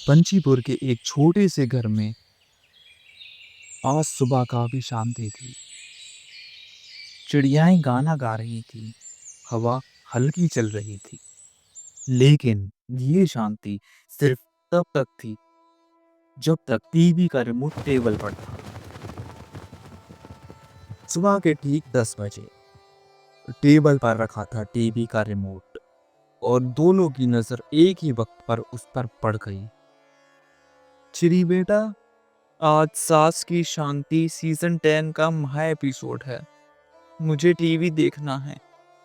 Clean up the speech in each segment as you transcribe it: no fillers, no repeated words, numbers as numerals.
पंचीपुर के एक छोटे से घर में आज सुबह काफी शांति थी। चिड़ियाएं गाना गा रही थी, हवा हल्की चल रही थी। लेकिन ये शांति सिर्फ तब तक थी जब तक टीवी का रिमोट टेबल पर था। सुबह के ठीक 10 बजे टेबल पर रखा था टीवी का रिमोट और दोनों की नजर एक ही वक्त पर उस पर पड़ गई। चिड़ी बेटा, आज सास की शांति सीजन 10 का महा एपिसोड है। मुझे टीवी देखना है।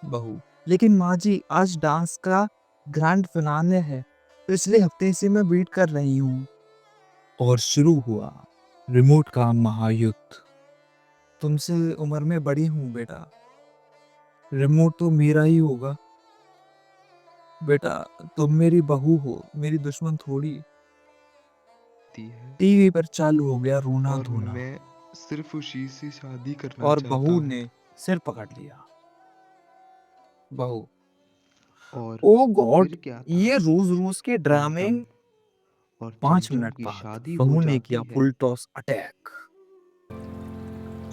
बहू, लेकिन माँ जी आज डांस का ग्रैंड फिनाले है। पिछले हफ्ते से मैं वेट कर रही हूँ। और शुरू हुआ रिमोट का महायुद्ध। तुमसे उम्र में बड़ी हूँ बेटा। रिमोट तो मेरा ही होगा। बेटा, तुम मेरी बहू हो, मेरी दुश्मन थोड़ी। ती है टीवी पर चालू हो गया रोना और धोना मैं सिर्फ उसी से शादी करना और चाहता बहू हूँ। ने सिर पकड़ लिया। बहू, और ओ गॉड, फिर क्या था? ये रोज रोज के ड्रामे। एकदम। और 5 मिनट चमचम की बाद शादी हो बहू ने किया जाती है। Full toss attack.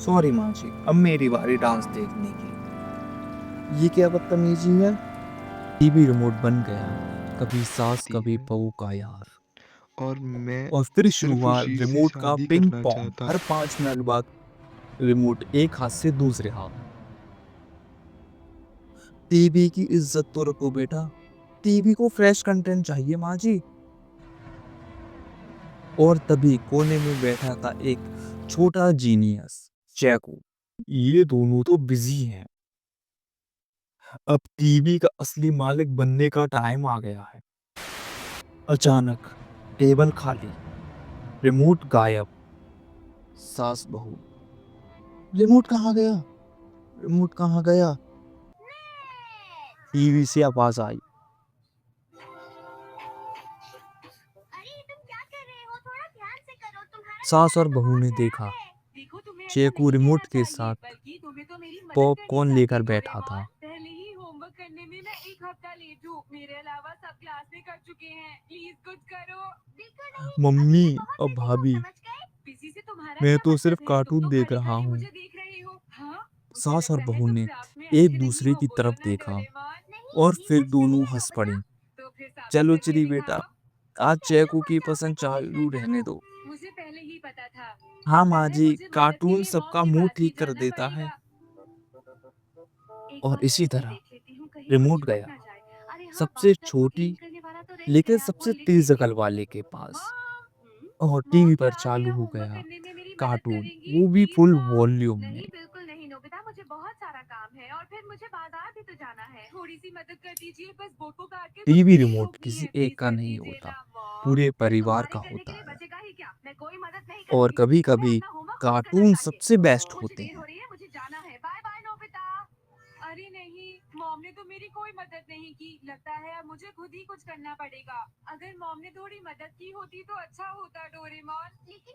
सॉरी माँ जी, अब मेरी बारी डांस देखने की। ये क्या बदतमीजी है। टीवी रिमोट बन गया, कभी सास ती कभी है बहू का यार। और मैं और फिर शुरू सिर्फ हुआ उसी से रिमोट का शादी पिंग करना पोंग। चाहता हर हूँ। 5 मिनट बाद रिमोट एक हाथ से दूसरे हाथ। टीवी की इज्जत तो रखो बेटा। टीवी को फ्रेश कंटेंट चाहिए माँ जी। और तभी कोने में बैठा था एक छोटा जीनियस, चैकू। ये दोनों तो बिजी हैं। अब टीवी का असली मालिक बनने का टाइम आ गया है। अचानक टेबल खाली, रिमोट गायब। सास बहू, रिमोट कहाँ गया? रिमोट कहाँ गया? टीवी से आवाज आई। सास और बहू ने देखा देखो तुम्हें ऐसा चेकू नहीं कहना रिमोट के चाहिए, साथ बल्कि तुम्हें तो मेरी मदद करनी पॉपकॉर्न चाहिए लेकर बैठा डोरेमोन। था। पहले ही होमवर्क करने में मैं 1 हफ्ता लेट हूँ। मेरे अलावा सब क्लास में कर चुके हैं। प्लीज कुछ करो। बिल्कुल नहीं, अभी मम्मी मैं बहुत और बिजी हूँ, भाभी, समझ गए? बिजी से तुम्हारा मैं क्या तो सिर्फ मतलब है? तुम कार्टून तो देख खड़े रहा खड़े हूँ। मुझे देख रहे हो। हाँ, मुझे सास और लगता है बहू तुम ने क्लास में एक अच्छे नहीं दूसरे हो। की बोलो तरफ ना देखा डोरेमोन। नहीं, और ये फिर कुछ नहीं दोनों है, हंस बता। पड़ी। तो फिर साबित चलो करके चिड़ी बेटा, दिखाओ। आज चलो चेकू की बताओ, मैं पसंद कोशिश चालू करती रहने हूँ। दो। मुझे पहले ही पता था। हाँ लगता माँ है जी, मुझे मदद के कार्टून लिए मॉम सबका के मूड पास ही ठीक कर जाना देता है। पड़ेगा। एक और बार इसी फिर से तरह देख लेती हूँ, कहीं वो रिमोट चिपक गया ना जाए। अरे हाँ, सबसे बाथटब को छोटी क्लीन करने वाला तो रह ही लेकिन गया, वो सबसे लिख तेज लेती अकल हूँ। वाले के पास। और मॉम टीवी क्या पर चालू मेरा हो होमवर्क गया करने में मेरी मदद कार्टून, करेंगी? वो भी प्लीज फुल मॉम। वॉल्यूम में। नहीं, बिल्कुल नहीं नोबिता, मुझे बहुत सारा काम है और फिर मुझे बाजार भी तो जाना है। थोड़ी सी मदद कर दीजिए, बस बोर्ड को काट के कुछ टीवी प्लेन रिमोट ठोकनी किसी है। एक प्लीज का कर नहीं दीजिए होता, ना मॉम। पूरे फिर परिवार तुम्हारे का करने के होता लिए है। बचेगा ही क्या? मैं कोई मदद नहीं और करूंगी। कभी तुम्हें कभी अपना होमवर्क खुद करना कार्टून चाहिए। सबसे बेस्ट मुझे होते देर हो हैं। रही है, मुझे जाना है। Bye bye Nobita. अरे नहीं, मॉम ने तो मेरी कोई मदद नहीं की। लगता है अब मुझे खुद ही कुछ करना पड़ेगा। अगर मॉम ने थोड़ी मदद की होती तो अच्छा होता डोरेमोन। लेकिन